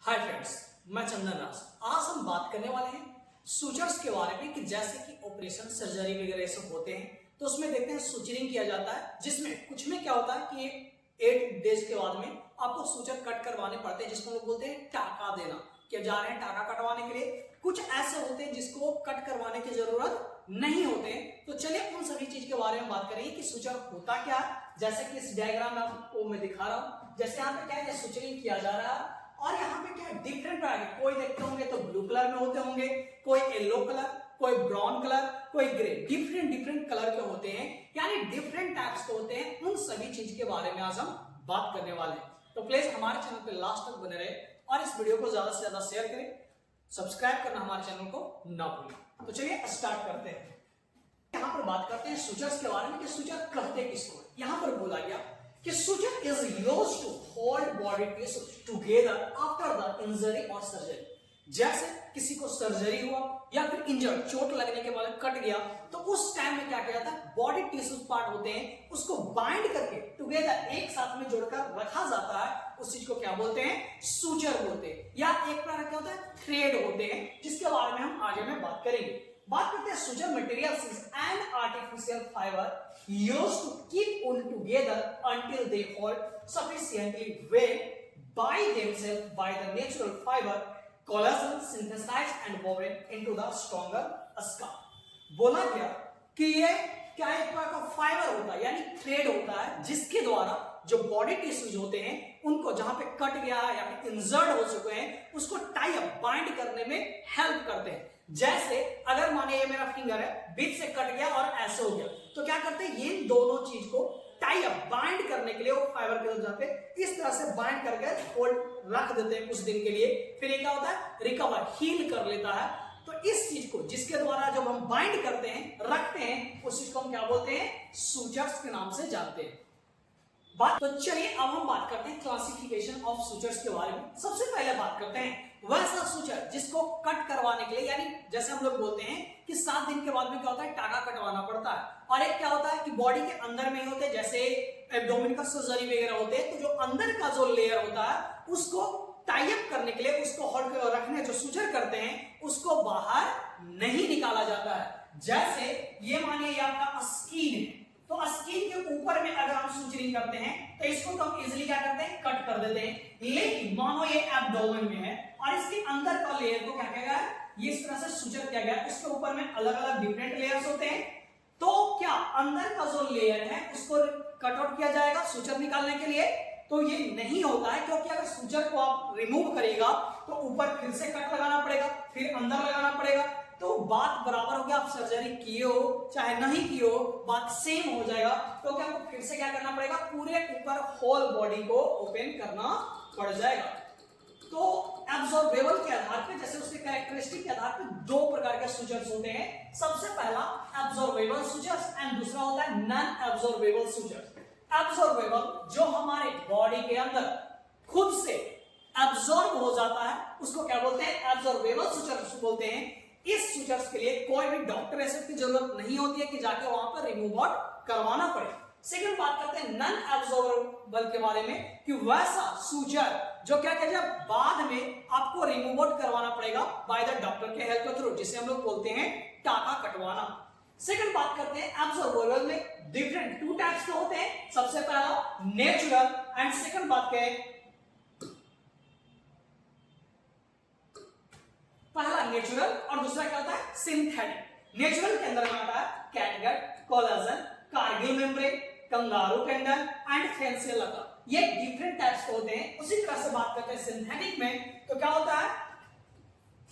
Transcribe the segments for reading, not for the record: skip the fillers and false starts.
Hi friends, मैं चंदन राज। आज हम बात करने वाले हैं सुचर्स के बारे में कि जैसे कि ऑपरेशन सर्जरी वगैरह सब होते हैं तो उसमें देखते हैं सुचरिंग किया जाता है, जिसमें कुछ में क्या होता है कि 8 डेज के बाद में आपको सुचर कट करवाने पड़ते हैं, जिसको लोग बोलते हैं टाका देना, कि जा रहे हैं टाका कटवाने के लिए। कुछ ऐसे होते हैं जिसको कट करवाने की जरूरत नहीं होते। तो चलिए उन सभी चीज के बारे में बात करेंगे कि सुचर होता क्या है। जैसे कि इस डायग्राम में आपको मैं दिखा रहा हूं, जैसे यहाँ पे क्या है, सुचरिंग किया जा रहा है और यहाँ पे क्या है, डिफरेंट प्रकार के कोई देखते होंगे तो ब्लू कलर में होते होंगे, कोई येलो कलर, कोई ब्राउन कलर, कोई ग्रे, डिफरेंट कलर के होते हैं, यानी डिफरेंट टाइप्स के होते हैं। उन सभी चीज के बारे में आज हम बात करने वाले हैं। तो प्लीज हमारे चैनल पे लास्ट तक बने रहे और इस वीडियो को ज्यादा से ज्यादा शेयर करें, सब्सक्राइब करना हमारे चैनल को ना भूलें। तो चलिए स्टार्ट करते हैं। यहाँ पर बात करते हैं सुचर्स के बारे में कि सुचर कहते किसको। यहाँ पर बोला गया कि suture is used to hold body tissues together after the injury or surgery। जैसे किसी को सर्जरी हुआ या फिर इंजर्ड, चोट लगने के बाद कट गया, तो उस टाइम में क्या किया जाता है, बॉडी टिश्यूज पार्ट होते हैं उसको बाइंड करके टुगेदर एक साथ में जोड़कर रखा जाता है। उस चीज को क्या बोलते हैं, सुचर बोलते हैं, या एक प्रकार क्या होता है, थ्रेड होते हैं, जिसके बारे में हम आगे में बात करेंगे। बात करते हैं suture materials is an artificial fibre used to keep wool together until they hold sufficiently weight by themselves by the natural fiber collagen synthesized and woven into the stronger scar। बोला गया कि ये क्या एक प्रकार का फाइबर होता है, यानी थ्रेड होता है, जिसके द्वारा जो बॉडी टिश्यूज होते हैं उनको जहां पे कट गया है या फिर इंजर्ड हो चुके हैं उसको टाई अप बाइंड करने में हेल्प करते हैं। जैसे अगर माने ये मेरा फिंगर है, बीच से कट गया और ऐसे हो गया, तो क्या करते हैं, ये दोनों चीज को टाई अप बाइंड करने के लिए वो फाइबर के तरफ जाते इस तरह से बाइंड करके होल्ड रख देते हैं कुछ दिन के लिए। फिर ये क्या होता है, रिकवर हील कर लेता है। तो इस चीज को जिसके द्वारा जब हम बाइंड करते हैं, रखते हैं, उस चीज को हम क्या बोलते हैं, सुचर्स के नाम से जानते हैं। तो चलिए अब हम बात करते हैं क्लासिफिकेशन ऑफ सुचर्स के बारे में। सबसे पहले बात करते हैं वैसा सुचर जिसको कट करवाने के लिए, यानी जैसे हम लोग बोलते हैं कि 7 दिन के बाद में क्या होता है, टाका कटवाना पड़ता है। और एक क्या होता है कि बॉडी के अंदर में ही होते हैं, जैसे एब्डोमेन का सर्जरी वगैरह होते हैं, तो जो अंदर का जो लेयर होता है उसको टाई अप करने के लिए, उसको होल्ड रखने जो सुचर करते हैं उसको बाहर नहीं निकाला जाता है। जैसे ये मानिए ये आपका स्किन है, तो स्किन के ऊपर में अगर हम सुचरिंग करते हैं तो इसको तो हम इजीली क्या करते हैं, कट कर देते हैं। लेकिन मानो ये एब्डोमेन में है और इसके अंदर का लेयर को क्या किया गया है, ये इस तरह से सुचर किया गया है, उसके ऊपर में अलग अलग डिफरेंट लेयर्स होते हैं। तो क्या अंदर का जो लेयर है उसको कट आउट किया जाएगा सुचर निकालने के लिए? तो ये नहीं होता है, क्योंकि अगर सुचर को आप रिमूव करेगा तो ऊपर फिर से कट लगाना पड़ेगा, फिर अंदर लगाना पड़ेगा, तो बात बराबर हो गया। आप सर्जरी किए हो चाहे नहीं किए हो, बात सेम हो जाएगा। तो क्या आपको फिर से क्या करना पड़ेगा, पूरे ऊपर होल बॉडी को ओपन करना पड़ जाएगा। तो एब्जॉर्बेबल के आधार पे, जैसे उसके कैरेक्टरिस्टिक के आधार पे 2 प्रकार के सुचर्स होते हैं। सबसे पहला एब्जॉर्बेबल सुचर्स एंड दूसरा होता है नॉन एब्जॉर्बेबल सुचर्स। एब्जॉर्बेबल जो हमारे बॉडी के अंदर खुद से एब्जॉर्ब हो जाता है उसको क्या बोलते हैं, एब्जॉर्बेबल सुचर्स बोलते हैं। इस सुचर्स के लिए कोई भी डॉक्टर रेसिप्ट की जरूरत नहीं होती है कि जाके वहां पर रिमूव आउट करवाना पड़े। सेकंड बात करते हैं नॉन एब्जॉर्बेबल के बारे में, कि वैसा सुचर जो क्या कहते हैं बाद में आपको रिमूव आउट करवाना पड़ेगा बाय द डॉक्टर के हेल्प के थ्रू, जिसे हम लोग बोलते हैं टाका कटवाना। सेकंड बात करते हैं एब्जॉर्बेबल में डिफरेंट 2 टाइप्स के होते हैं। सबसे पहला नेचुरल एंड सेकंड बात करें, पहला नेचुरल और दूसरा क्या होता है, सिंथेटिक। नेचुरल के अंदर आता है catgut, collagen, cargile membrane, kangaroo tendon and fascia lata. ये डिफरेंट टाइप्स के होते हैं। उसी तरह से बात करते हैं सिंथेटिक में, तो क्या होता है,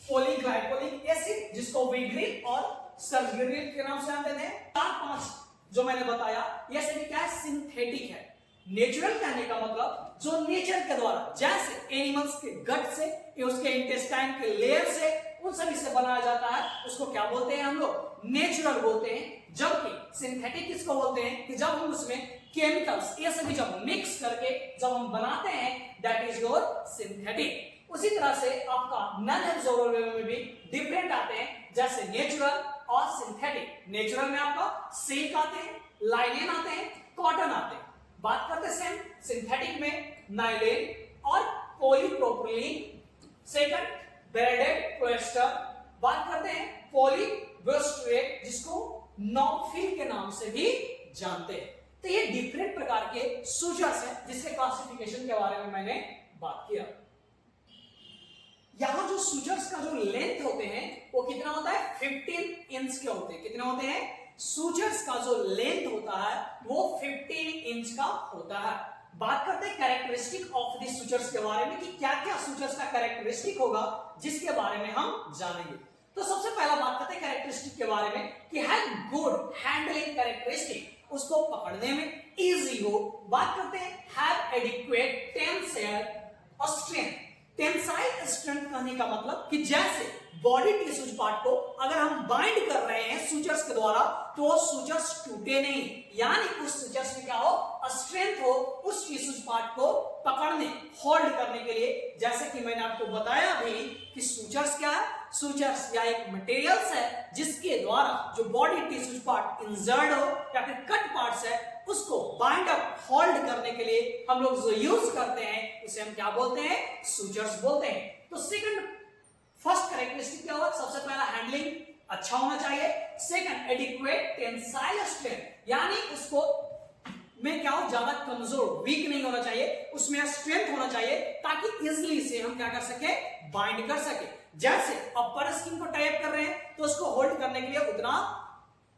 पॉलीग्लाइकोलिक एसिड जिसको विग्रिल और सर्गिरिल के नाम से जानते हैं। 4-5 जो मैंने बताया ये सभी क्या है, सिंथेटिक है। नेचुरल कहने का मतलब जो नेचर के द्वारा, जैसे एनिमल्स के गट से, उसके इंटेस्टाइन के लेयर से, उन सभी से बनाया जाता है, उसको क्या बोलते हैं हम लोग, नेचुरल बोलते हैं। जबकि सिंथेटिक किसको बोलते हैं, कि जब हम उसमें केमिकल्स ये सभी जब मिक्स करके जब हम बनाते हैं, दैट इज योर सिंथेटिक। उसी तरह से आपका नॉन एब्जॉर्बेबल में भी डिफरेंट आते हैं, जैसे नेचुरल और सिंथेटिक। नेचुरल में आपका सिल्क आते हैं, लाइनेन आते हैं, कॉटन आते हैं। बात करते हैं सिंथेटिक में नाइलेन और पॉलीप्रोपिलीन सेकंड बेरेडेड क्वेस्टर, बात करते हैं पॉलीबोस्ट्रेट जिसको नॉकफिल के नाम से भी जानते हैं। तो ये डिफरेंट प्रकार के सूचर्स हैं जिसके क्लासिफिकेशन के बारे में मैंने बात किया। यहां जो सूचर्स का जो लेंथ होते हैं वो कितना होता है 15 इंच के होते हैं। कितने होते हैं? सूचर्स का जो लेंथ होता है वो 15 इंच का होता है। बात करते हैं कैरेक्टरिस्टिक ऑफ द सूचर्स के बारे में कि क्या क्या सूचर्स का कैरेक्टरिस्टिक होगा जिसके बारे में हम जानेंगे। तो सबसे पहला बात करते हैं कैरेक्टरिस्टिक के बारे में कि है गुड हैंडलिंग कैरेक्टरिस्टिक, उसको पकड़ने में इजी हो। बात करते हैं have adequate tensile strength. Tensile strength कहने का मतलब कि जैसे बॉडी टिश्यूज पार्ट को अगर हम बाइंड कर रहे हैं सूचर्स के द्वारा तो वो सूचर्स टूटे नहीं, यानी उस सूचर्स में क्या हो स्ट्रेंथ हो उस टिश्यूज पार्ट को पकड़ने होल्ड करने के लिए। जैसे कि मैंने आपको बताया भी कि सूचर्स क्या है, सूचर्स या एक मटेरियल्स है जिसके द्वारा जो बॉडी टिश्यूज पार्ट इंजर्ड हो या फिर कट पार्ट्स है उसको बाइंड अप होल्ड करने के लिए हम लोग जो यूज करते हैं उसे हम क्या बोलते हैं? सूचर्स बोलते हैं। तो सेकंड फर्स्ट कैरेक्टरिस्टिक क्या होगा? सबसे पहला हैंडलिंग अच्छा होना चाहिए। सेकंड एडिक्वेट टेंसाइल स्ट्रेंथ, यानी उसको में क्या हो ज्यादा कमजोर वीक नहीं होना चाहिए, उसमें स्ट्रेंथ होना चाहिए ताकि इजिली से हम क्या कर सके? बाइंड कर सके। जैसे अपर स्किन को टाइप कर रहे हैं तो उसको होल्ड करने के लिए उतना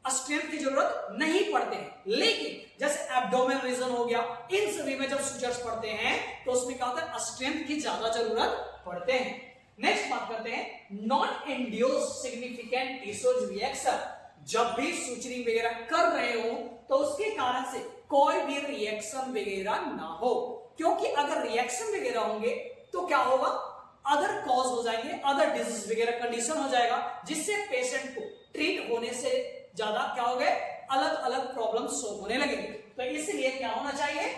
स्ट्रेंथ की जरूरत नहीं पड़ते हैं, लेकिन जैसे एब्डोमेन रीजन हो गया इन सभी में जब सूचर्स पड़ते हैं तो उसमें क्या होता है? स्ट्रेंथ की ज्यादा जरूरत पड़ते हैं। नेक्स्ट बात करते हैं not induce significant tissues reaction. जब भी सूचरिंग वगैरह कर रहे हो तो उसके कारण से कोई भी रिएक्शन वगैरह ना हो, क्योंकि अगर रिएक्शन वगैरह होंगे तो क्या होगा? अदर कॉज हो जाएंगे, अदर डिजीज वगैरह कंडीशन हो जाएगा जिससे पेशेंट को ट्रीट होने से ज्यादा क्या हो गए? अलग अलग प्रॉब्लम होने लगेंगे। तो इसलिए क्या होना चाहिए?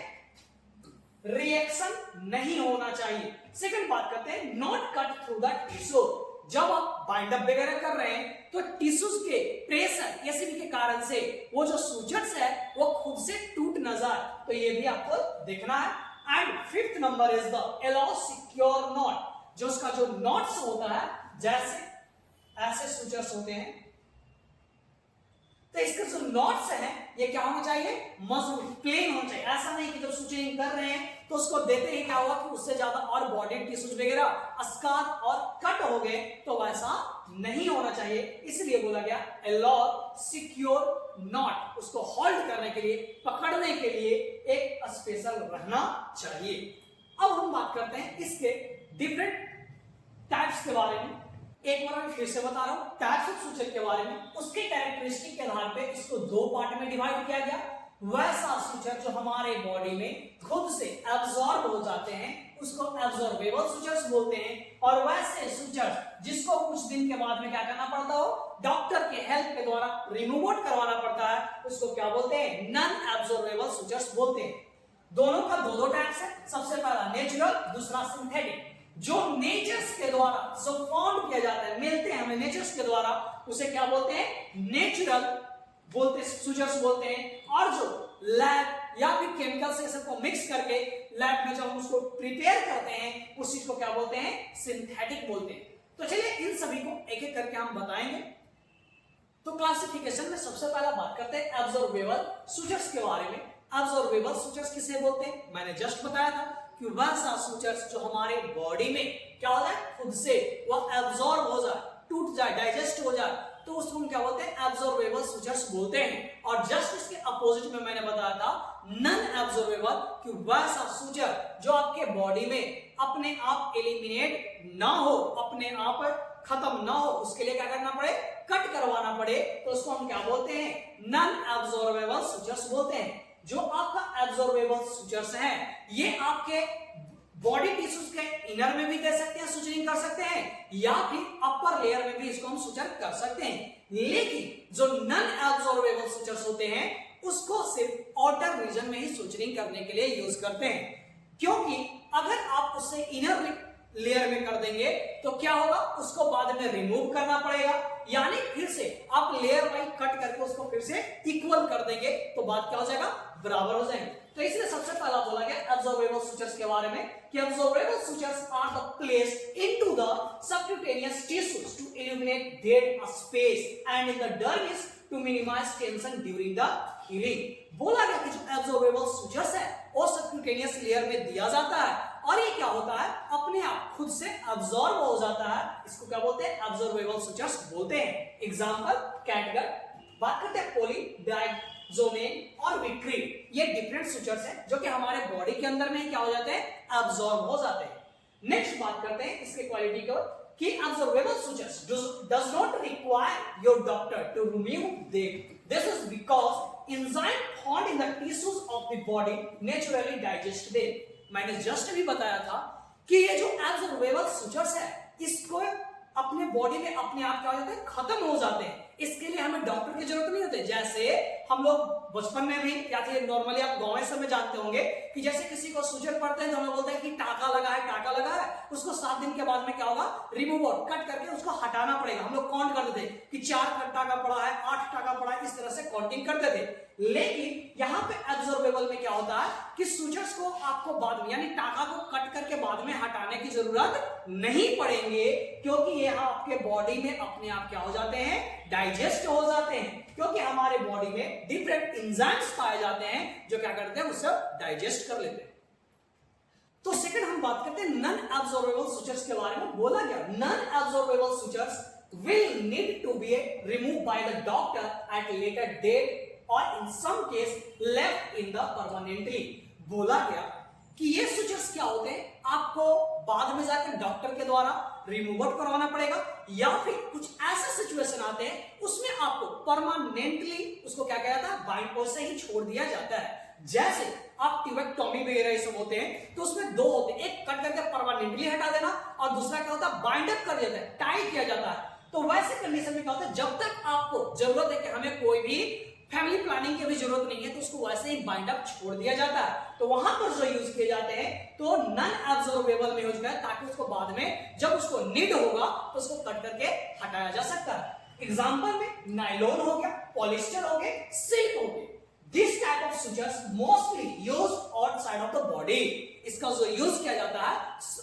रिएक्शन नहीं होना चाहिए। सेकंड बात करते हैं not cut through the tissue. जब आप बाइंड अप वगैरह कर रहे हैं तो टिश्यूज के प्रेशर एसिड के कारण से वो जो सूचर्स है वो खुद से टूट न जाए, तो ये भी आपको देखना है। And fifth number is the allow secure not. जो उसका जो नॉट्स होता है जैसे ऐसे सूचर्स होते हैं तो इसका जो नॉट्स है ये क्या होना चाहिए? मजबूत प्लेन होना चाहिए। ऐसा नहीं कि जब सूचरिंग कर रहे हैं तो उसको देते ही क्या हुआ कि उससे ज्यादा और बॉडी टिश्यूज वगैरह अस्कार और कट हो गए, तो वैसा नहीं होना चाहिए। इसलिए बोला गया अलाउ सिक्योर नॉट, उसको होल्ड करने के लिए पकड़ने के लिए एक स्पेशल रहना चाहिए। अब हम बात करते हैं इसके डिफरेंट टाइप्स के बारे में। एक बार मैं फिर से बता रहा हूं टाइप्स ऑफ सूचर के बारे में। उसके कैरेक्टरिस्टिक के आधार पे इसको दो पार्ट में डिवाइड किया गया। वैसा सूचर जो हमारे बॉडी में खुद से एब्जॉर्ब हो जाते हैं उसको एब्जॉर्बेबल सूचर्स बोलते हैं, और वैसे सूचर जिसको कुछ दिन के बाद में क्या करना पड़ता हो? डॉक्टर के हेल्प के द्वारा रिमूव आउट करवाना पड़ता है, उसको क्या बोलते हैं? नॉन एब्जॉर्बेबल सूचर्स बोलते हैं। दोनों का दो टाइप्स है। सबसे पहला नेचुरल, दूसरा सिंथेटिक। जो नेचर्स के द्वारा जो फाउंड किया जाता है, मिलते हैं हमें नेचर्स के द्वारा, उसे क्या बोलते हैं? नेचुरल बोलते सूचर्स बोलते हैं। और जो लैब या फिर केमिकल से सबको मिक्स करके लैब में जब हम उसको प्रिपेयर करते हैं उस चीज को क्या बोलते हैं? सिंथेटिक बोलते हैं। तो चलिए इन सभी को एक एक करके हम बताएंगे। तो क्लासिफिकेशन में सबसे पहला बात करते हैं एब्जॉर्बेबल सूचर्स के बारे में। एब्जॉर्बेबल सूचर्स किसे बोलते हैं? मैंने जस्ट बताया था कि वैसा सूचर्स जो हमारे बॉडी में क्या होता है? खुद से वह एब्जॉर्ब हो जाए, टूट जाए, डाइजेस्ट हो जाए, तो उसको हम क्या बोलते हैं? एब्जॉर्बेबल सूचर्स बोलते हैं। और जस्ट इसके अपोजिट में मैंने बताया था नॉन एब्जॉर्बेबल, कि वैसा सूचर जो आपके बॉडी में अपने आप एलिमिनेट ना हो, अपने आप खत्म ना हो, उसके लिए क्या करना पड़े? कट करवाना पड़े, तो उसको हम क्या बोलते हैं? नॉन एब्जॉर्बेबल सूचर्स बोलते हैं। जो आपका एब्जॉर्बेबल सूचर्स है ये आपके बॉडी टिश्यूज के इनर में भी दे सकते हैं, सूचरिंग कर सकते हैं, या फिर अपर लेयर में भी इसको हम सूचर कर सकते हैं। लेकिन जो नॉन एब्जॉर्बेबल सूचर्स होते हैं उसको सिर्फ आउटर रीजन में ही सूचरिंग करने के लिए यूज करते हैं, क्योंकि अगर आप उससे इनर लेयर में कर देंगे तो क्या होगा? उसको बाद में रिमूव करना पड़ेगा, यानी फिर से आप लेयर वाइज कट करके उसको फिर से इक्वल कर देंगे तो बात क्या हो जाएगा? बराबर हो जाएंगे। तो इसलिए सबसे पहला बोला गया एब्जॉर्बेबल सूचर्स के बारे में कि absorbable sutures are the placed into into the subcutaneous tissues to eliminate dead space and in the dermis to minimize tension during the healing। बोला गया कि जो एब्जॉर्बेबल सूचर्स है वो सबक्यूटेनियस लेयर में दिया जाता है और ये क्या होता है, अपने आप खुद से एब्जॉर्ब हो जाता है। इसको क्या बोलते हैं, एब्जॉर्बेबल सूचर्स बोलते हैं। Example catgut. बात करते हैं पॉलीडाइजोमेन और विट्रीन, ये डिफरेंट सूचर्स हैं जो कि हमारे बॉडी के अंदर में क्या हो जाते हैं, एब्जॉर्ब हो जाते हैं। नेक्स्ट बात करते हैं इसके क्वालिटी को कि absorbable sutures does not require your doctor to remove them. This is because enzyme found in the tissues of the body naturally digest them. मैंने जस्ट भी बताया था कि ये जो एब्जॉर्बेबल सूचर्स है इसको अपने बॉडी में अपने आप क्या हो जाते हैं, खत्म हो जाते हैं। इसके लिए हमें डॉक्टर की जरूरत नहीं होती। जैसे हम लोग बचपन में भी या फिर नॉर्मली आप गांव में समय जानते होंगे कि जैसे किसी को सूजन पड़ते हैं तो हमें बोलते हैं कि टाका लगा है, टाका लगा है। उसको 7 दिन के बाद में क्या होगा, रिमूव आउट, कट करके उसको हटाना पड़ेगा। हम लोग काउंट करते थे कि 4 टाका पड़ा है, 8 टाका पड़ा है, इस तरह से काउंटिंग करते थे। लेकिन यहाँ पे एब्जॉर्बेबल में क्या होता है कि सूजर्स को आपको बाद में यानी टाका को कट करके बाद में हटाने की जरूरत नहीं पड़ेंगे, क्योंकि ये आपके बॉडी में अपने आप क्या हो जाते हैं, डाइजेस्ट हो जाते हैं। क्योंकि हमारे बॉडी में डिफरेंट एंजाइम्स पाए जाते हैं जो क्या करते हैं, उसे डाइजेस्ट कर लेते हैं। तो सेकंड हम बात करते हैं नॉन एब्जॉर्बेबल सूचर्स के बारे में। बोला गया non absorbable sutures will need to be removed by the doctor at later date or in some case left in the permanently। बोला गया कि ये सूचर्स क्या होते हैं, आपको बाद में जाकर डॉक्टर के द्वारा रिमूव आउट करवाना पड़ेगा या फिर कुछ ऐसे सिचुएशन आते हैं उसमें आपको परमानेंटली उसको क्या कहता है, बाइंड से ही छोड़ दिया जाता है। जैसे आप ट्यूबेक्टोमी वगैरह ये सब होते हैं तो उसमें 2 होते हैं, एक कट करके परमानेंटली हटा देना और दूसरा क्या होता है, बाइंड अप कर देता है, टाई किया जाता है। तो वैसे कंडीशन में क्या होता है, जब तक आपको जरूरत है कि हमें कोई भी फैमिली प्लानिंग की भी जरूरत नहीं है तो उसको वैसे ही बाइंड अप छोड़ दिया जाता है। तो वहां पर जो यूज किए जाते हैं तो नॉन एब्जॉर्बेबल में यूज किया ताकि उसको बाद में जब उसको नीड होगा तो उसको कट करके हटाया जा सकता है। एग्जांपल में नायलॉन हो गया, पॉलिस्टर हो गए, सिल्क हो गए। This type of sutures mostly use outside of the body. इसका जो यूज किया जाता है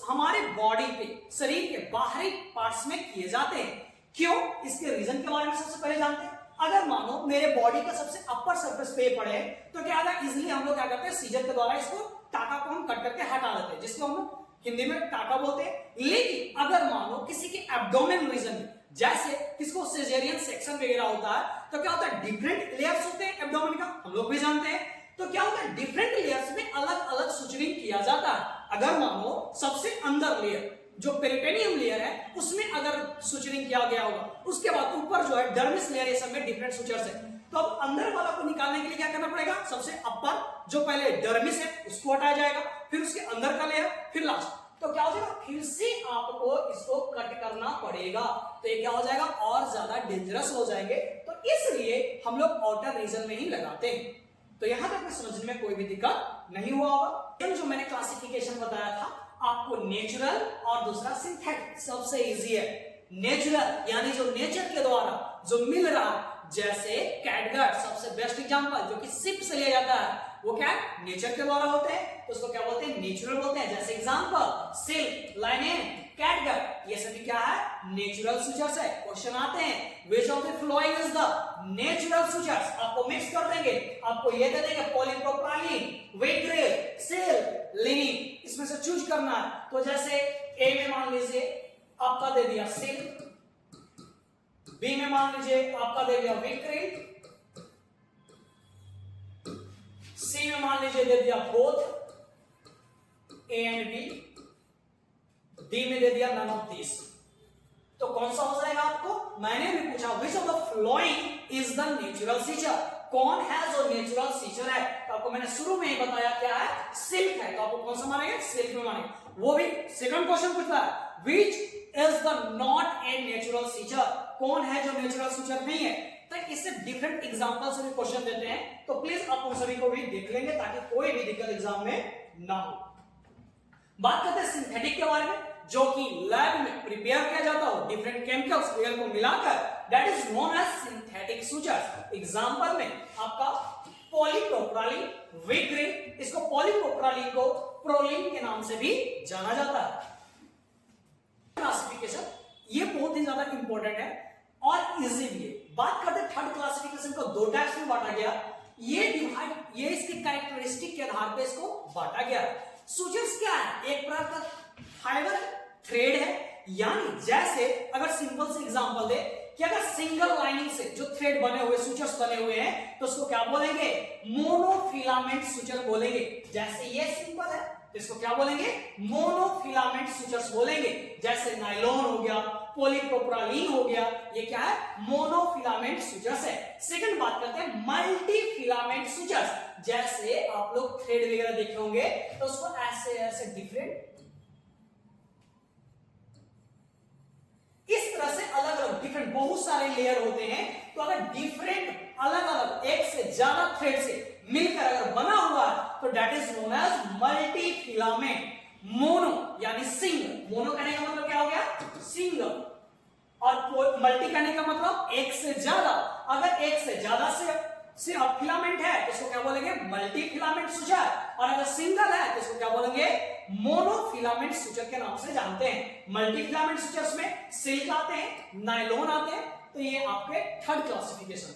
हमारे बॉडी पे, शरीर के बाहरी पार्ट्स में किए जाते हैं। क्यों, इसके रीजन के बारे में सबसे पहले जानते हैं। अगर मानो मेरे बॉडी का सबसे अपर सरफेस पे पड़े तो क्या होगा, इजीली हम लोग क्या करते हैं, सीजर के द्वारा इसको टाका को हम कट करके हटा देते हैं, जिसको हम हिंदी में टाका बोलते हैं। लेकिन अगर मानो किसी के एब्डोमेन रीजन में, जैसे किसको सिजेरियन सेक्शन वगैरह होता है तो क्या होता है, डिफरेंट लेयर्स होते हैं एब्डोमेन का, हम लोग भी जानते हैं। तो क्या होता है, डिफरेंट लेयर्स में अलग अलग सुचरिंग किया जाता है। अगर मानो सबसे अंदर लेयर जो पेरिपेनियम लेयर है उसमें अगर सुचरिंग किया गया होगा, उसके बाद ऊपर जो है डर्मिस लेयर, ये सब में डिफरेंट सुचर्स है। तो अब अंदर वाला को निकालने के लिए क्या करना पड़ेगा, सबसे अपर जो पहले डर्मिस है उसको हटाया जाएगा, फिर उसके अंदर का लेयर, फिर लास्ट। तो क्या हो जाएगा, फिर से आपको इसको कट करना पड़ेगा। तो ये क्या हो जाएगा, और ज्यादा डेंजरस हो जाएंगे। तो इसलिए हम लोग आउटर रीजन में ही लगाते हैं। तो यहां तक में समझने में कोई भी दिक्कत नहीं हुआ होगा। जो मैंने क्लासिफिकेशन बताया था आपको, नेचुरल और दूसरा सिंथेटिक, सबसे इजी है। नेचुरल यानी जो नेचर के द्वारा जो मिल रहा है, जैसे कैटगट सबसे बेस्ट एग्जांपल जो कि सिप से लिया जाता है, वो क्या है, नेचर के द्वारा होते हैं, तो उसको क्या बोलते हैं, नेचुरल बोलते हैं। जैसे एग्जांपल सिल्क, लाइनेन, कैटगट, ये सभी क्या है, नेचुरल सूचर्स है। क्वेश्चन आते हैं, which of the following is the natural sutures, आपको मिक्स कर देंगे, आपको ये दे देंगे पॉलीप्रोपाइलीन, विट्रिल, सिल्क, लिनिन, इसमें से चूज करना है। तो जैसे ए में मान लीजिए आपका दे दिया सिल्क, बी में मान लीजिए आपका दे दिया विट्रिल, सी में मान लीजिए दे दिया both A and B, D में दे दिया नन ऑफ दिस। तो कौन सा हो जाएगा आपको, मैंने भी पूछा which of the following is the natural feature, कौन है जो नेचुरल फीचर है। तो आपको मैंने शुरू में ही बताया क्या है, सिल्क है। तो आपको कौन सा मानेंगे, सिल्क में मानेंगे। वो भी सेकंड क्वेश्चन पूछता है which is the not a natural feature, कौन है जो नेचुरल फीचर नहीं है। तो इससे डिफरेंट एग्जांपल से भी क्वेश्चन देते हैं, तो प्लीज आप उन सभी को भी देख लेंगे ताकि कोई भी दिक्कत एग्जाम में ना हो। बात करते हैं सिंथेटिक के बारे में, जो कि लैब में प्रिपेयर किया जाता हो डिफरेंट केमिकल्स वगैरह को मिलाकर, that is known as synthetic sutures. Example में आपका पॉलीप्रोपाइलीन, विट्रिल, इसको पॉलीप्रोपाइलीन को प्रोलिन के नाम से भी जाना जाता है। क्लासिफिकेशन, ये बहुत ही ज्यादा इंपॉर्टेंट है और इजी भी है। बात करते हैं थर्ड क्लासिफिकेशन को, दो टाइप्स में बांटा गया। ये इसके कैरेक्टरिस्टिक के आधार पे इसको बांटा गया। सूचर्स क्या है? एक प्रकार का फाइबर थ्रेड है, यानी जैसे अगर सिंपल से एग्जांपल दे कि अगर सिंगल लाइनिंग से जो थ्रेड बने हुए, सूचर्स बने हुए हैं, तो उसको क्या बोलेंगे? मोनोफिलामेंट सूचर बोलेंगे। जैसे ये सिंपल है तो इसको क्या बोलेंगे? मोनोफिलामेंट सूचर्स बोलेंगे। जैसे नायलॉन हो गया, पॉलीप्रोपिलीन हो गया, ये क्या है? मोनोफिलामेंट सूचर्स है। सेकंड बात करते हैं मल्टी फिलामेंट सूचर्स। जैसे आप लोग थ्रेड वगैरह देखे होंगे तो उसको ऐसे ऐसे डिफरेंट इस तरह से अलग अलग डिफरेंट बहुत सारे लेयर होते हैं। तो अगर डिफरेंट अलग अलग एक से ज्यादा थ्रेड से मिलकर अगर बना हुआ है तो that is known as multi filament. Mono यानी सिंगल, मोनो कहने का मतलब क्या हो गया? सिंगल, और मल्टी कहने का मतलब एक से ज्यादा। अगर एक से ज्यादा से फिलामेंट है तो इसको क्या बोलेंगे? मल्टी फिलामेंट सूचर, और अगर सिंगल है तो इसको क्या बोलेंगे? मोनोफिलामेंट सूचर के नाम से जानते हैं। मल्टी फिलामेंट सूचर्स में सिल्क आते हैं, नायलॉन आते हैं, तो ये आपके थर्ड क्लासिफिकेशन।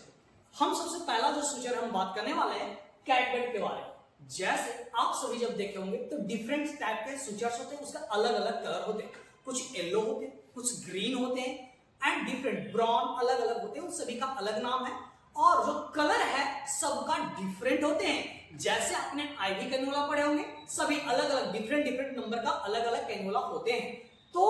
हम सबसे पहला जो सूचर हम बात करने वाले हैं कैटगट के बारे में। जैसे आप सभी जब देखे होंगे तो डिफरेंट टाइप के सूचर्स होते हैं, उसका अलग अलग कलर होते हैं, कुछ येलो होते हैं, कुछ ग्रीन होते हैं एंड डिफरेंट ब्राउन अलग अलग होते हैं, उन सभी का अलग नाम है। और जो कलर है सबका डिफरेंट होते हैं। जैसे आपने आईवी कैनुला पढ़े होंगे, सभी अलग अलग डिफरेंट नंबर का अलग अलग कैनुला होते हैं। तो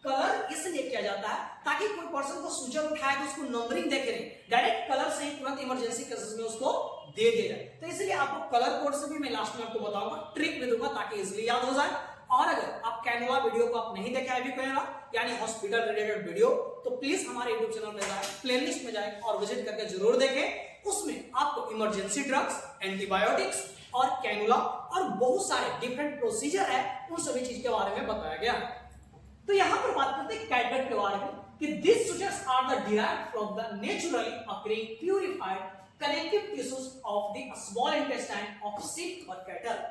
कलर इसलिए किया जाता है ताकि कोई पर्सन को सूचर उठाए तो उसको नंबरिंग देखे नहीं, डायरेक्ट कलर से ही तुरंत इमरजेंसी केसेस में उसको दे दिया जाए। तो इसलिए आपको कलर कोड से भी मैं लास्ट में आपको बताऊंगा, ट्रिक भी दूंगा ताकि इजिली याद हो जाए। और अगर आप कैनुला वीडियो को आप नहीं देखे आईवी कैनुला यानी हॉस्पिटल रिलेटेड वीडियो, तो प्लीज हमारे यूट्यूब चैनल पे जाए, प्लेलिस्ट में जाए और विजिट करके जरूर देखें। उसमें आपको इमरजेंसी ड्रग्स, एंटीबायोटिक्स और कैनुला और बहुत सारे डिफरेंट प्रोसीजर है, उन सभी चीज के बारे में बताया गया। तो यहां पर बात करते हैं कैटगट के बारे में कि this sutures are the derived from the naturally occurring purified connective tissues of the small intestine of sheep और कैटल।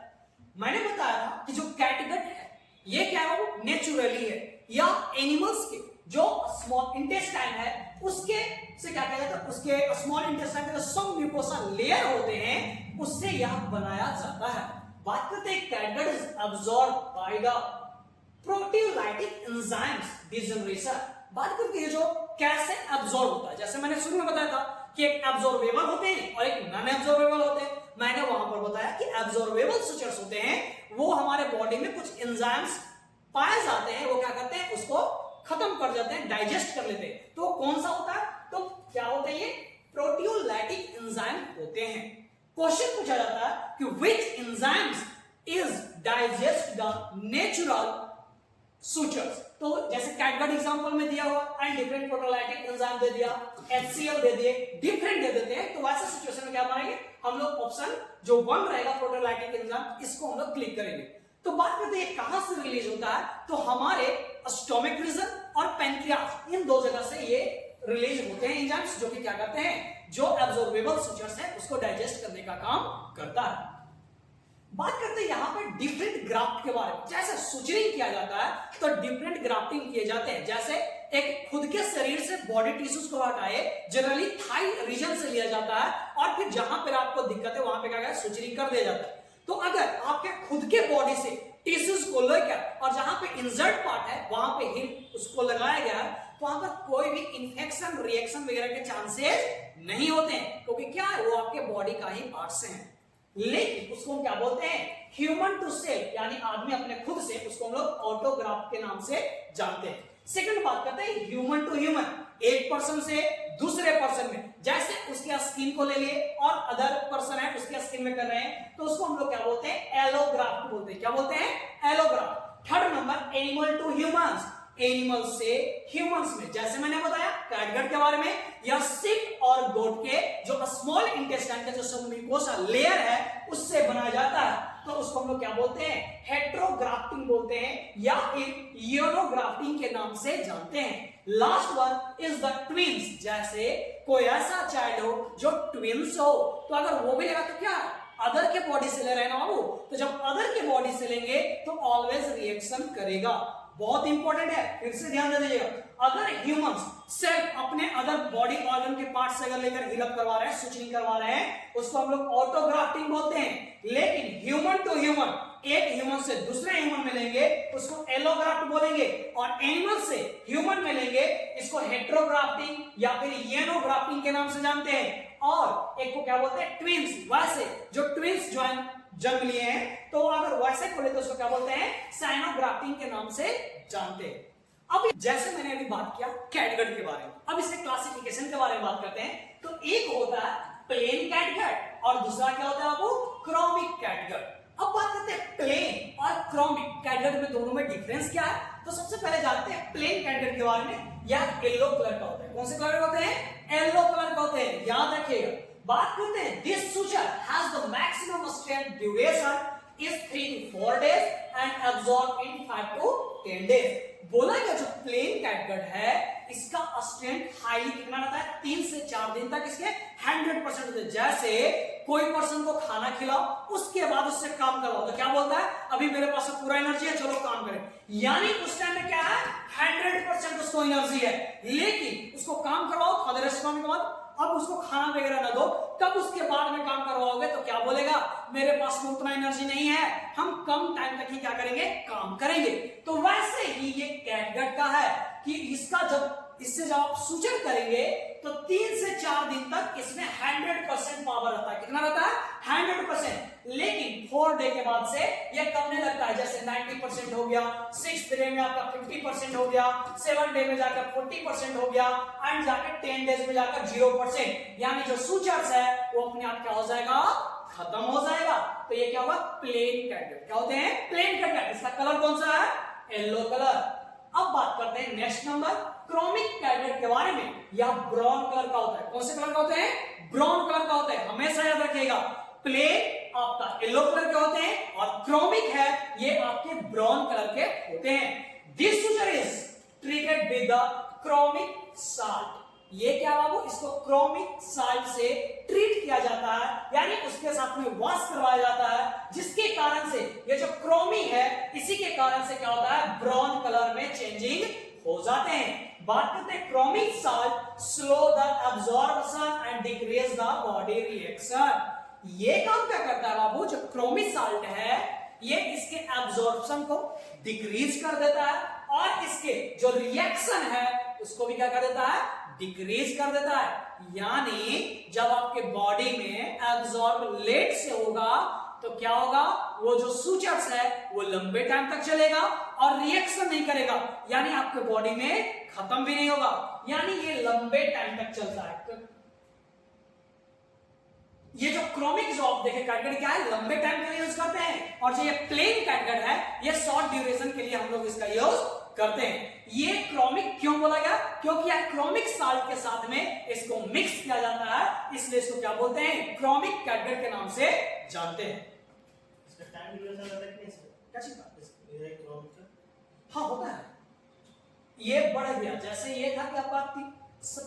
मैंने बताया था कि जो कैटगट है ये क्या है? वो नेचुरली है, या एनिमल्स के जो स्मॉल इंटेस्टाइन है उसके से क्या कहते हैं? उसके स्मॉल इंटेस्टाइन के जो सब म्यूकोसा लेयर होते हैं उससे यह बनाया जाता है। बात करते हैं catgut is absorb by the proteolytic enzymes degeneration. बात करते हैं जो कैसे अब्सॉर्ब होता है। जैसे मैंने शुरू में बताया था कि एक एब्सॉर्बेबल होते हैं और एक नॉन एब्सॉर्बेबल होते हैं। मैंने वहां पर बताया कि एब्सॉर्बेबल सूचर्स होते हैं वो हमारे बॉडी में कुछ एंजाइम्स पाए जाते हैं, वो क्या करते हैं? उसको खत्म कर जाते हैं, डाइजेस्ट कर लेते हैं। तो कौन सा होता है? तो क्या होता है? ये प्रोटीयोलाइटिक एंजाइम होते हैं। क्वेश्चन पूछा जाता है कि which enzymes is digest the natural sutures. तो जैसे कैटगट एग्जांपल में दिया हुआ एंड डिफरेंट प्रोटीयोलाइटिक एंजाइम दे दिया, HCl दे दिए, डिफरेंट दे देते हैं, तो वैसे सिचुएशन में क्या मानेंगे हम लोग? ऑप्शन जो 1 रहेगा प्रोटीयोलाइटिक एंजाइम, इसको हम लोग क्लिक करेंगे। तो बात करते हैं कहां से रिलीज होता है, तो हमारे स्टोमिक रीजन और पैंक्रियास, इन दो जगह से ये रिलीज होते हैं एंजाइम्स, जो कि क्या करते हैं? जो एब्सॉर्बेबल सूचर्स है उसको डाइजेस्ट करने का काम करता है। बात करते हैं यहां पर डिफरेंट ग्राफ्ट के बारे में। जैसे सुचरिंग किया जाता है तो डिफरेंट ग्राफ्टिंग किए जाते हैं। जैसे एक खुद के शरीर से बॉडी टिश्यूज को हटाए, जनरली थाई रीजन से लिया जाता है, और फिर जहां पर आपको दिक्कत है वहां पे क्या सुचरिंग कर दिया जाता है। तो अगर आपके खुद के बॉडी से टिश्यूज को लेकर और जहां पे इंजर्ड पार्ट है वहां पे ही उसको लगाया गया है, तो वहां पर कोई भी इंफेक्शन रिएक्शन वगैरह के चांसेस नहीं होते हैं, क्योंकि क्या है? वो आपके बॉडी का ही पार्ट से है। लेकिन उसको हम क्या बोलते हैं? ह्यूमन टू सेल्फ, यानी आदमी अपने खुद से, उसको हम लोग ऑटोग्राफ्ट के नाम से जानते हैं। सेकंड बात करते हैं ह्यूमन टू ह्यूमन, एक पर्सन से दूसरे पर्सन में। जैसे उसके स्किन को ले लिए और अदर पर्सन है उसके स्किन में कर रहे हैं, तो उसको हम लोग क्या बोलते हैं? एलोग्राफ्ट बोलते हैं। क्या बोलते हैं? Allograft. Third number animal to humans, animal से ह्यूमंस में। जैसे मैंने बताया कैटगट के बारे में, या शीप और गोट के जो स्मॉल इंटेस्टाइन का जो सबम्यूकोसा लेयर है उससे बनाया जाता है, तो उसको हम लोग क्या बोलते हैं? हेट्रोग्राफ्टिंग बोलते हैं, या फिर यूरोग्राफ्टिंग के नाम से जानते हैं। Last one is the twins. जैसे कोई ऐसा चाइल्ड हो जो ट्विंस हो, तो अगर वो भी लेगा तो क्या अदर के बॉडी से ले रहे हैं ना बाबू, तो जब अदर के बॉडी से लेंगे तो ऑलवेज रिएक्शन करेगा। बहुत इंपॉर्टेंट है, फिर से ध्यान दे दीजिएगा। अगर ह्यूमंस सेल्फ अपने अदर बॉडी ऑर्गन के पार्ट से अगर लेकर हील अप करवा रहे हैं, सुचरिंग करवा रहे हैं, उसको हम लोग ऑटोग्राफ्टिंग बोलते हैं। लेकिन ह्यूमन टू ह्यूमन, एक ह्यूमन से दूसरे ह्यूमन में लेंगे, उसको एलोग्राफ्ट बोलेंगे। और एनिमल से ह्यूमन में लेंगे, इसको हेट्रोग्राफ्टिंग या फिर येनोग्राफ्टिंग के नाम से जानते हैं। और एक को क्या बोलते हैं, ट्विंस। वैसे जो ट्विंस जन्म लिए हैं, तो अगर वैसे खोले तो उसको क्या बोलते हैं, साइनोग्राफ्टिंग के नाम से जानते हैं। अब जैसे मैंने अभी बात किया कैटगट के बारे में, अब इसके क्लासिफिकेशन के बारे में बात करते हैं। तो एक होता है प्लेन कैटगट और दूसरा क्या होता है आपको, क्रोमिक कैटगट। अब बात करते हैं प्लेन और क्रोमिक कैटगट में, दोनों में डिफरेंस क्या है। तो सबसे पहले जानते हैं प्लेन कैटगट के बारे में। यह येलो कलर का होता है। कौन से कलर का होते हैं, येलो कलर का होते हैं, याद रखिएगा। बात करते हैं this suture has the maximum strength duration is 3 to 4 days and absorb in 5 to 10 days। बोला गया जो प्लेन कैटगट है, इसका स्ट्रेंथ हाईली कितना रहता है, 3 से 4 दिन तक इसके 100% होते हैं। जैसे कोई पर्सन को खाना खिलाओ, उसके बाद उससे काम करवाओ, तो क्या बोलता है, अभी मेरे पास पूरा एनर्जी है, चलो काम करें। यानी उस टाइम में क्या है, 100% उसको एनर्जी है, लेकिन उसको काम करवाओ, थोड़ा रेस्ट करने के बाद अब उसको खाना वगैरह ना दो, तब उसके बाद में काम करवाओगे तो क्या बोलेगा, मेरे पास में उतना एनर्जी नहीं है, हम कम टाइम तक ही क्या करेंगे, काम करेंगे। तो वैसे ही ये कैटगट का है कि इसका इससे जब आप सूचन करेंगे तो 3 से 4 दिन तक इसमें 100% पावर रहता है। कितना रहता है, 100%। लेकिन 4 डे के बाद से यह कमने लगता है, जैसे 90% हो गया, 6th डे में आपका 50% हो गया, 7 डे में जाकर 40% हो गया, एंड जाकर 10 डेज में जाकर 0%। यानी जो सूचर्स है वो अपने आप क्या हो जाएगा, खत्म हो जाएगा। तो ये क्या होगा, प्लेन कैटगट। क्या होते हैं, प्लेन कैटगट। इसका कलर कौन सा है, येलो कलर। अब बात करते हैं नेक्स्ट नंबर क्रोमिक कैटगट के बारे में। यह ब्राउन कलर का होता है। कौन से कलर का होते हैं, ब्राउन कलर का होता है, हमेशा याद रखिएगा। प्लेन आपका येलो कलर के होते हैं और क्रोमिक है ये आपके ब्राउन कलर के होते हैं। This suture is treated with the chromic salt। ये क्या बाबू, इसको क्रोमिक साल्ट से ट्रीट किया जाता है, यानी उसके साथ में वॉश करवाया जाता है, जिसके कारण से ये जो क्रोमी है, इसी के कारण से क्या होता है, ब्राउन कलर में चेंजिंग हो जाते हैं। बात करते हैं chromic salt slow the absorption and decrease the body reaction. ये काम क्या करता है बाबू, जो क्रोमिक साल्ट है ये इसके एब्जॉर्प्शन को डिक्रीज कर देता है और इसके जो रिएक्शन है उसको भी क्या कर देता है, डिक्रीज कर देता है। यानी जब आपके बॉडी में एब्जॉर्ब लेट से होगा तो क्या होगा, वो जो सूचर्स है वो लंबे टाइम तक चलेगा और रिएक्शन नहीं करेगा, यानी आपके बॉडी में खत्म भी नहीं होगा, यानी ये लंबे टाइम तक चलता है। ये जो क्रोमिक जो आप देखे कैटगट क्या है, लंबे टाइम के लिए यूज करते हैं, और जो ये प्लेन कैटगट है ये शॉर्ट ड्यूरेशन के लिए हम लोग इसका यूज करते हैं। ये क्रोमिक क्यों बोला गया, क्योंकि यह क्रोमिक साल्ट के साथ में इसको मिक्स किया जाता है, इसलिए इसको क्या बोलते हैं, क्रोमिक कैटगट के नाम से जानते हैं। इसका टाइम ड्यूरेशन रहता है कि क्या चीज का, ये क्रोमिक का, हाँ होता है, ये बढ़ गया। जैसे ये था कि आपका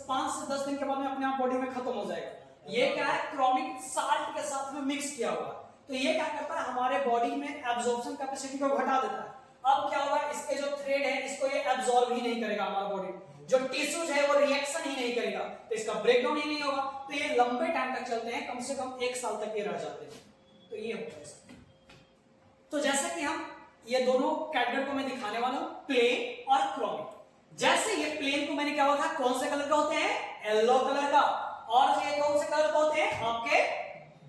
5 से 10 दिन के बाद में अपने आप बॉडी में खत्म हो जाएगा, ये क्या है, क्रोमिक साल्ट के साथ में मिक्स किया हुआ, तो ये क्या करता है, हमारे बॉडी में एब्जॉर्प्शन कैपेसिटी को घटा देता है। अब क्या होगा, इसके जो थ्रेड है इसको ये एब्जॉर्ब ही नहीं करेगा, हमारा बॉडी जो टिश्यूज है वो रिएक्शन ही नहीं करेगा, तो इसका ब्रेकडाउन ही नहीं होगा, तो ये लंबे टाइम तक चलते हैं, कम से कम 1 साल तक ये रह जाते हैं। तो ये होता है। तो जैसे कि हम ये दोनों कैटगट को मैं दिखाने वाला हूं, प्लेन और क्रोमिक। जैसे ये प्लेन को मैंने क्या हुआ था, कौन से कलर का होते हैं, येलो कलर का, और ये कौन से कलर का होते हैं, आपके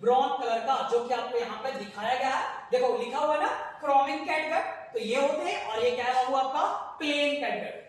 ब्राउन कलर का, जो कि आपको यहाँ पे दिखाया गया है, देखो लिखा हुआ है ना क्रोमिक कैटगट, तो ये होते हैं, और ये क्या है बाबू आपका प्लेन कैटगट।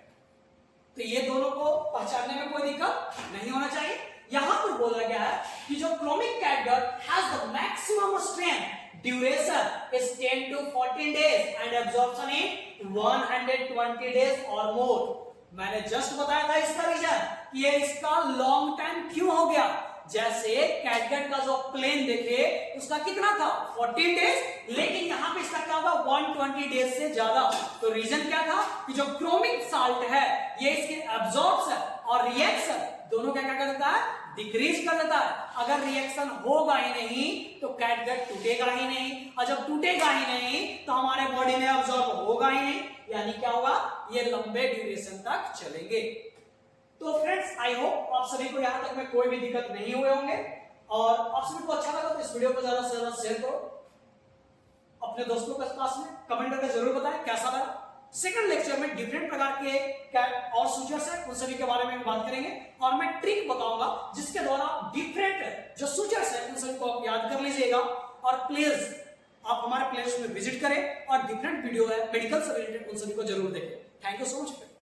तो ये दोनों को पहचानने में कोई दिक्कत नहीं होना चाहिए। यहां पर बोला गया है कि जो chromic catgut has the maximum strength duration is 10 to 14 days and absorption in 120 days और मोर। मैंने जस्ट बताया था इसका रीजन कि ये इसका लॉन्ग टाइम क्यों हो गया। जैसे कैटगट का जो प्लेन देखे उसका कितना था 14 डेज, लेकिन यहां पे इसका क्या होगा 120 डेज से ज्यादा। तो रीजन क्या था कि जो क्रोमिक साल्ट है ये इसके एब्जॉर्प्शन और रिएक्शन दोनों क्या क्या करता है, डिक्रीज कर देता है। अगर रिएक्शन होगा ही नहीं तो कैटगट टूटेगा ही नहीं, और जब टूटेगा ही नहीं तो हमारे बॉडी में अब्सॉर्ब होगा ही नहीं, यानी क्या होगा, ये लंबे ड्यूरेशन तक चलेंगे। तो फ्रेंड्स आई होप आप सभी को यहां तक में कोई भी दिक्कत नहीं हुए होंगे, और आप सभी को अच्छा लगा तो इस वीडियो को ज्यादा से ज्यादा शेयर करो अपने दोस्तों के पास में, कमेंट करके जरूर बताएं कैसा लगा। सेकंड लेक्चर में डिफरेंट प्रकार के और सूचर्स हैं, उन सभी के बारे में भी बात करेंगे, और मैं ट्रिक बताऊंगा जिसके द्वारा डिफरेंट जो सूचर्स हैं उन सभी को आप याद कर लीजिएगा। और प्लेयर्स, आप हमारे प्लेयर्स में विजिट करें और डिफरेंट वीडियो है मेडिकल से रिलेटेड, उन सभी को जरूर देखें। Thank you so much.